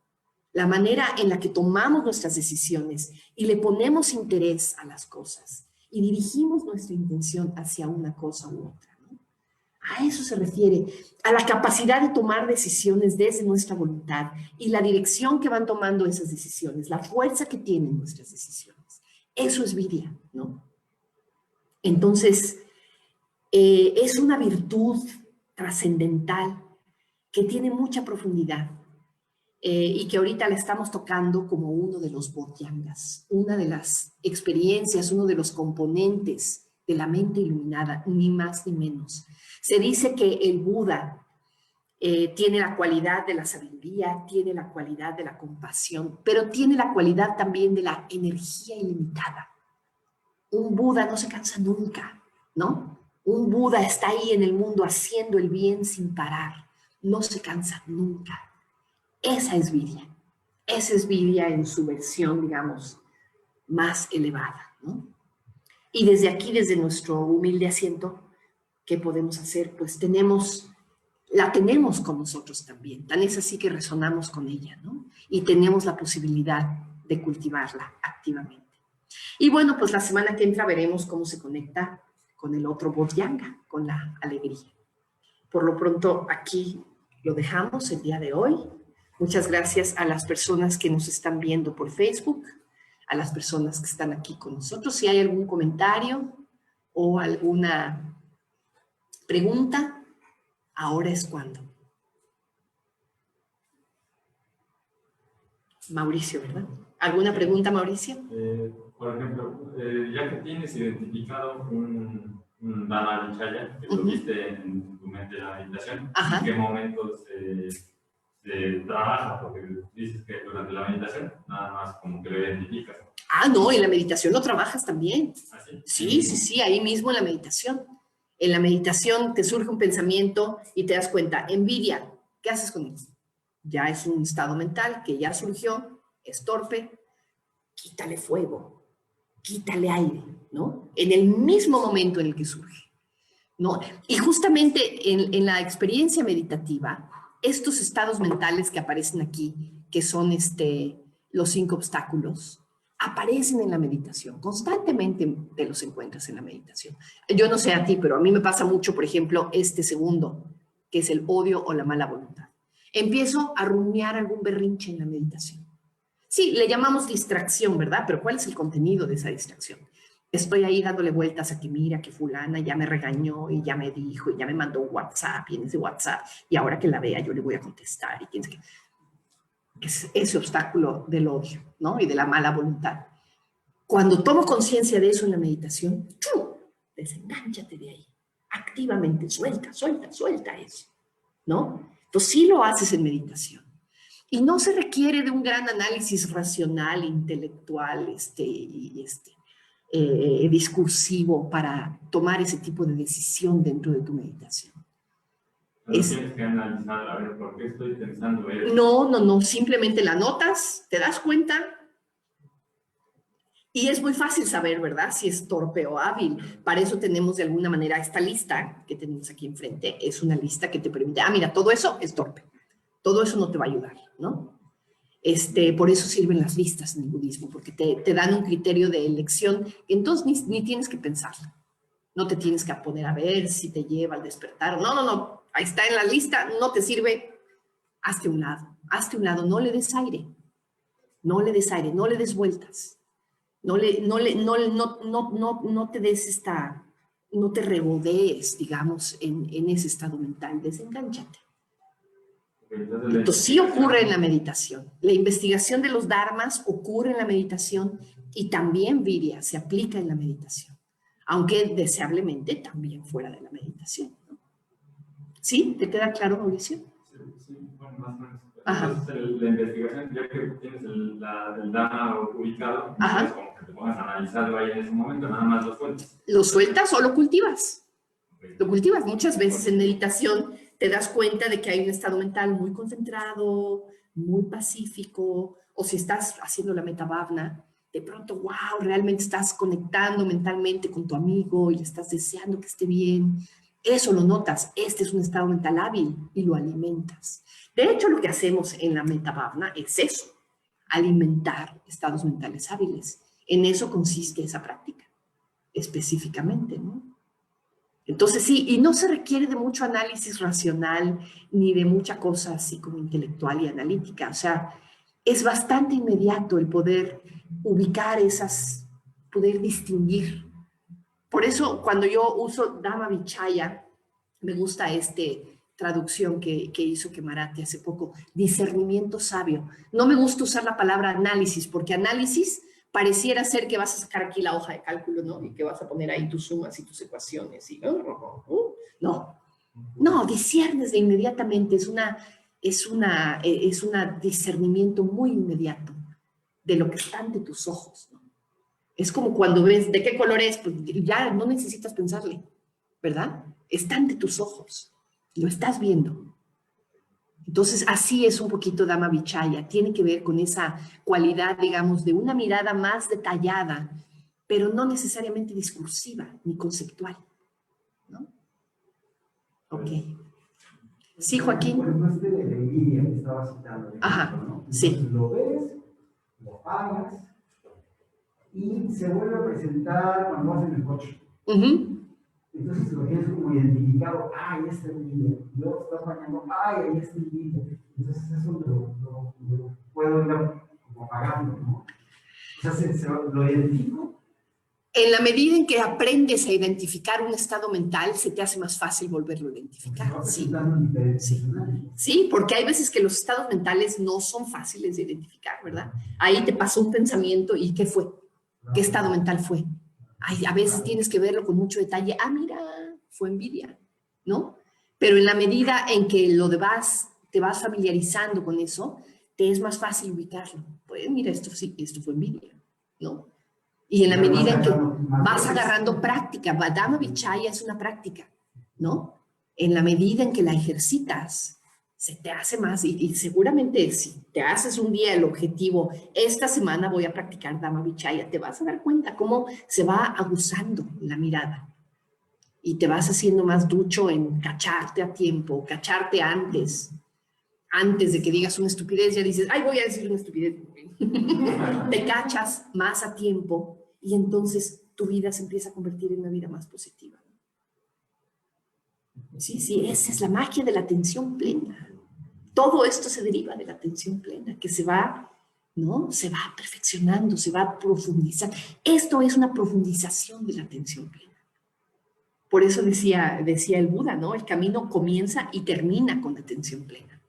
La manera en la que tomamos nuestras decisiones y le ponemos interés a las cosas y dirigimos nuestra intención hacia una cosa u otra, ¿no? A eso se refiere, a la capacidad de tomar decisiones desde nuestra voluntad y la dirección que van tomando esas decisiones, la fuerza que tienen nuestras decisiones. Eso es Virya, ¿no? Entonces, es una virtud trascendental que tiene mucha profundidad y que ahorita la estamos tocando como uno de los bodhyangas, una de las experiencias, uno de los componentes de la mente iluminada, ni más ni menos. Se dice que el Buda tiene la cualidad de la sabiduría, tiene la cualidad de la compasión, pero tiene la cualidad también de la energía ilimitada. Un Buda no se cansa nunca, ¿no? Un Buda está ahí en el mundo haciendo el bien sin parar, no se cansa nunca. Esa es Virya. Esa es Virya en su versión, digamos, más elevada, ¿no? Y desde aquí, desde nuestro humilde asiento, ¿qué podemos hacer? Pues la tenemos con nosotros también. Tan es así que resonamos con ella, ¿no? Y tenemos la posibilidad de cultivarla activamente. Y bueno, pues la semana que entra veremos cómo se conecta con el otro Bodhyanga, con la alegría. Por lo pronto, aquí lo dejamos el día de hoy. Muchas gracias a las personas que nos están viendo por Facebook, a las personas que están aquí con nosotros. Si hay algún comentario o alguna pregunta, ahora es cuando. Mauricio, ¿verdad? ¿Alguna pregunta, Mauricio? Por ejemplo, ya que tienes identificado un Dhamma Vichaya, que lo viste en tu mente de la meditación, ¿en qué momentos se trabaja? Porque dices que durante la meditación nada más como que lo identificas. Ah, no, en la meditación lo trabajas también. ¿Ah, sí? Sí, ahí mismo en la meditación. En la meditación te surge un pensamiento y te das cuenta, envidia, ¿qué haces con eso? Ya es un estado mental que ya surgió, es torpe, quítale fuego, quítale aire, ¿no? En el mismo momento en el que surge, ¿no? Y justamente en la experiencia meditativa, estos estados mentales que aparecen aquí, que son los 5 obstáculos, aparecen en la meditación, constantemente te los encuentras en la meditación. Yo no sé a ti, pero a mí me pasa mucho, por ejemplo, este segundo, que es el odio o la mala voluntad. Empiezo a rumiar algún berrinche en la meditación. Sí, le llamamos distracción, ¿verdad? Pero ¿cuál es el contenido de esa distracción? Estoy ahí dándole vueltas a que mira, que fulana ya me regañó y ya me dijo y ya me mandó un WhatsApp y en ese WhatsApp y ahora que la vea yo le voy a contestar y quién sabe qué. Es ese obstáculo del odio, ¿no? Y de la mala voluntad. Cuando tomo conciencia de eso en la meditación, ¡chum!, desengánchate de ahí. Activamente, suelta eso, ¿no? Entonces sí lo haces en meditación. Y no se requiere de un gran análisis racional, intelectual, discursivo para tomar ese tipo de decisión dentro de tu meditación. No tienes que analizar, a ver, ¿por qué estoy pensando eso? No, simplemente la notas, te das cuenta y es muy fácil saber, ¿verdad?, si es torpe o hábil. Para eso tenemos de alguna manera esta lista que tenemos aquí enfrente, es una lista que te permite, mira, todo eso es torpe, todo eso no te va a ayudar, ¿no? Por eso sirven las listas en el budismo, porque te dan un criterio de elección que entonces ni tienes que pensarlo. No te tienes que poner a ver si te lleva al despertar. No. Ahí está en la lista, no te sirve. Hazte un lado, no le des aire. No le des vueltas. No te des no te regodees, digamos, en ese estado mental. Desengánchate. Entonces sí ocurre en la meditación. La investigación de los dharmas ocurre en la meditación y también, Virya, se aplica en la meditación, aunque deseablemente también fuera de la meditación, ¿no? ¿Sí? ¿Te queda claro, Mauricio? Sí, bueno, más o menos. Entonces, la investigación, ya que tienes el dharma ubicado, no es como que te pongas a analizarlo ahí en ese momento, nada más lo sueltas. ¿Lo sueltas o lo cultivas? Lo cultivas. Muchas veces en meditación te das cuenta de que hay un estado mental muy concentrado, muy pacífico, o si estás haciendo la metabhavna, de pronto, wow, realmente estás conectando mentalmente con tu amigo y le estás deseando que esté bien. Eso lo notas, este es un estado mental hábil y lo alimentas. De hecho, lo que hacemos en la metabhavna es eso, alimentar estados mentales hábiles. En eso consiste esa práctica, específicamente, ¿no? Entonces sí, y no se requiere de mucho análisis racional ni de mucha cosa así como intelectual y analítica. O sea, es bastante inmediato el poder ubicar poder distinguir. Por eso cuando yo uso Dhamma Vichaya, me gusta traducción que hizo Kemarati hace poco, discernimiento sabio. No me gusta usar la palabra análisis, porque análisis pareciera ser que vas a sacar aquí la hoja de cálculo, ¿no? Y que vas a poner ahí tus sumas y tus ecuaciones. No, disciernes de inmediatamente. Es un discernimiento muy inmediato de lo que está ante tus ojos, ¿no? Es como cuando ves de qué color es, pues ya no necesitas pensarle, ¿verdad? Está ante tus ojos, lo estás viendo. Entonces, así es un poquito Dhamma Vichaya, tiene que ver con esa cualidad, digamos, de una mirada más detallada, pero no necesariamente discursiva ni conceptual, ¿no? Ok. Sí, Joaquín. Por ejemplo, de envidia que estaba citando. Ajá, ¿no? Entonces, sí. lo ves, lo pagas y se vuelve a presentar cuando vas en el coche. Entonces lo tienes como identificado, ay, este envidia. Luego estás bañando, ay, ahí está envidia. Entonces eso lo puedo ir como apagando, ¿no? O sea, lo identifico. En la medida en que aprendes a identificar un estado mental, se te hace más fácil volverlo a identificar. Sí. Sí. Sí, porque hay veces que los estados mentales no son fáciles de identificar, ¿verdad? Ahí te pasó un pensamiento y ¿qué fue? ¿Qué estado mental fue? Ay, a veces tienes que verlo con mucho detalle. Ah, mira, fue envidia, ¿no? Pero en la medida en que te vas familiarizando con eso, te es más fácil ubicarlo. Pues mira, esto sí, esto fue envidia, ¿no? Y en la medida en que vas agarrando práctica, Dhamma Vichaya es una práctica, ¿no? En la medida en que la ejercitas, se te hace más, y seguramente si te haces un día el objetivo, esta semana voy a practicar Dhamma Vichaya, te vas a dar cuenta cómo se va aguzando la mirada y te vas haciendo más ducho en cacharte a tiempo, cacharte antes de que digas una estupidez, ya dices, ay, voy a decir una estupidez. Te cachas más a tiempo y entonces tu vida se empieza a convertir en una vida más positiva. Sí, sí, esa es la magia de la atención plena. Todo esto se deriva de la atención plena, que se va, ¿no? Se va perfeccionando, se va profundizando. Esto es una profundización de la atención plena. Por eso decía el Buda, ¿no? El camino comienza y termina con la atención plena.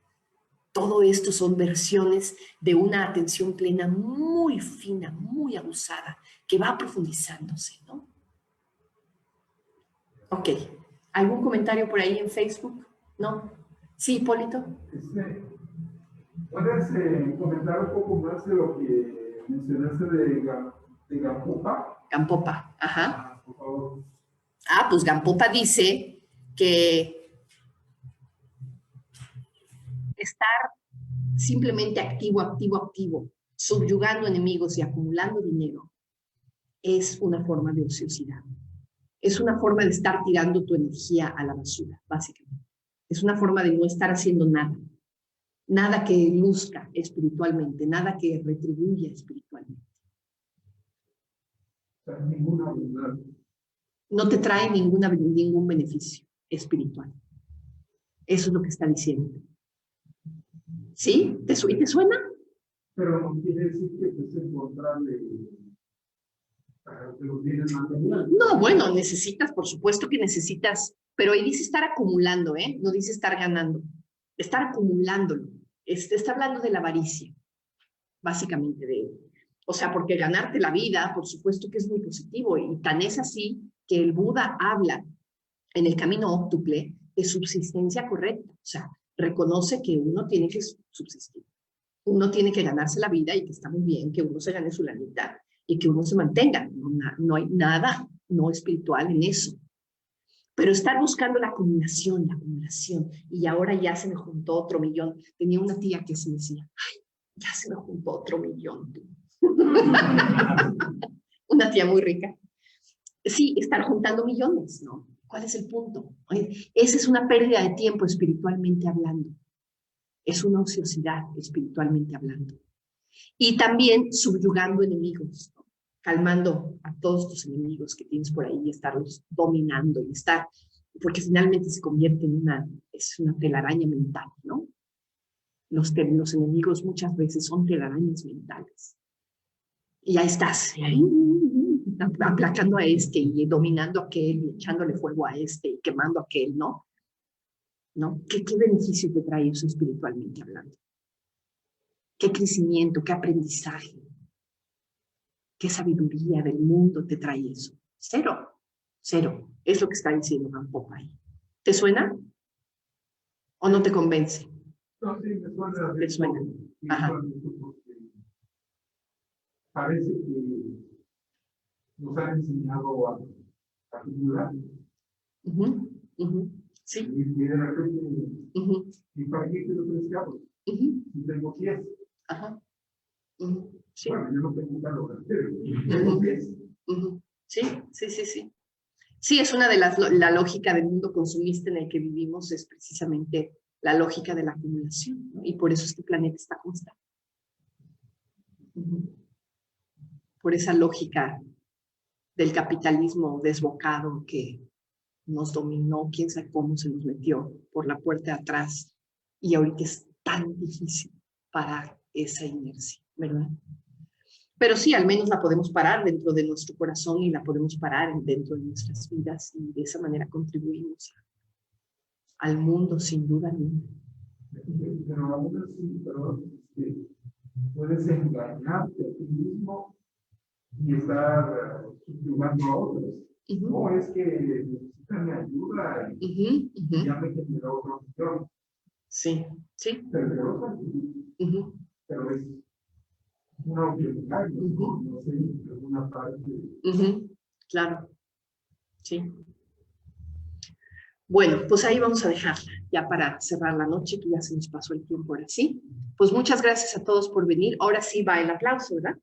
Todo esto son versiones de una atención plena muy fina, muy abusada, que va profundizándose, ¿no? Ok. ¿Algún comentario por ahí en Facebook? ¿No? Sí, Hipólito. ¿Puedes comentar un poco más de lo que mencionaste de Gampopa? Gampopa, ajá. Por favor. Ah, pues Gampopa dice que estar simplemente activo, subyugando enemigos y acumulando dinero, es una forma de ociosidad. Es una forma de estar tirando tu energía a la basura, básicamente. Es una forma de no estar haciendo nada. Nada que luzca espiritualmente, nada que retribuya espiritualmente. No te trae ningún beneficio espiritual. Eso es lo que está diciendo. ¿Sí? ¿Te suena? Pero no quiere decir que es en contra de los bienes materiales. No, bueno, necesitas, por supuesto que necesitas, pero ahí dice estar acumulando, ¿eh? No dice estar ganando. Estar acumulándolo. Está hablando de la avaricia, básicamente de él. O sea, porque ganarte la vida, por supuesto que es muy positivo, y tan es así que el Buda habla en el camino óctuple de subsistencia correcta. O sea, reconoce que uno tiene que subsistir. Uno tiene que ganarse la vida y que está muy bien que uno se gane su lanita y que uno se mantenga. No hay nada no espiritual en eso. Pero estar buscando la acumulación, y ahora ya se me juntó otro millón. Tenía una tía que se decía, ay, ya se me juntó otro millón. Una tía muy rica. Sí, estar juntando millones, ¿no? ¿Cuál es el punto? Esa es una pérdida de tiempo espiritualmente hablando. Es una ociosidad espiritualmente hablando. Y también subyugando enemigos, ¿no? Calmando a todos tus enemigos que tienes por ahí y estarlos dominando y estar, porque finalmente se convierte en una telaraña mental, ¿no? Los enemigos muchas veces son telarañas mentales. Y ahí estás, aplacando a este y dominando a aquel y echándole fuego a este y quemando a aquel, ¿no? ¿No? ¿Qué beneficio te trae eso espiritualmente hablando? ¿Qué crecimiento, qué aprendizaje, qué sabiduría del mundo te trae eso? Cero, cero. Es lo que está diciendo Gampopa ahí. ¿Te suena? ¿O no te convence? No, sí, me suena. ¿Te suena? Ajá. Parece que nos han enseñado a acumular. Sí. Y de repente, ¿y para qué quiero 3 carros? Y tengo 10. Ajá. Sí. Bueno, yo no tengo un carro, pero tengo 10. Sí. Sí, es una de la lógica del mundo consumista en el que vivimos, es precisamente la lógica de la acumulación, ¿no? Y por eso este planeta está como está. Por esa lógica del capitalismo desbocado que nos dominó, quién sabe cómo se nos metió por la puerta de atrás, y ahorita es tan difícil parar esa inercia, ¿verdad? Pero sí, al menos la podemos parar dentro de nuestro corazón y la podemos parar dentro de nuestras vidas, y de esa manera contribuimos al mundo, sin duda alguna. Pero aún así, perdón, puedes engañarte a ti mismo y estar subyugando a otros. No, es que necesitan mi ayuda y ya me generó otra opción. Sí, sí. Pero es una utilidad, no sé, en alguna parte. Claro, sí. Bueno, pues ahí vamos a dejarla, ya para cerrar la noche, que ya se nos pasó el tiempo ahora sí. Pues muchas gracias a todos por venir. Ahora sí va el aplauso, ¿verdad?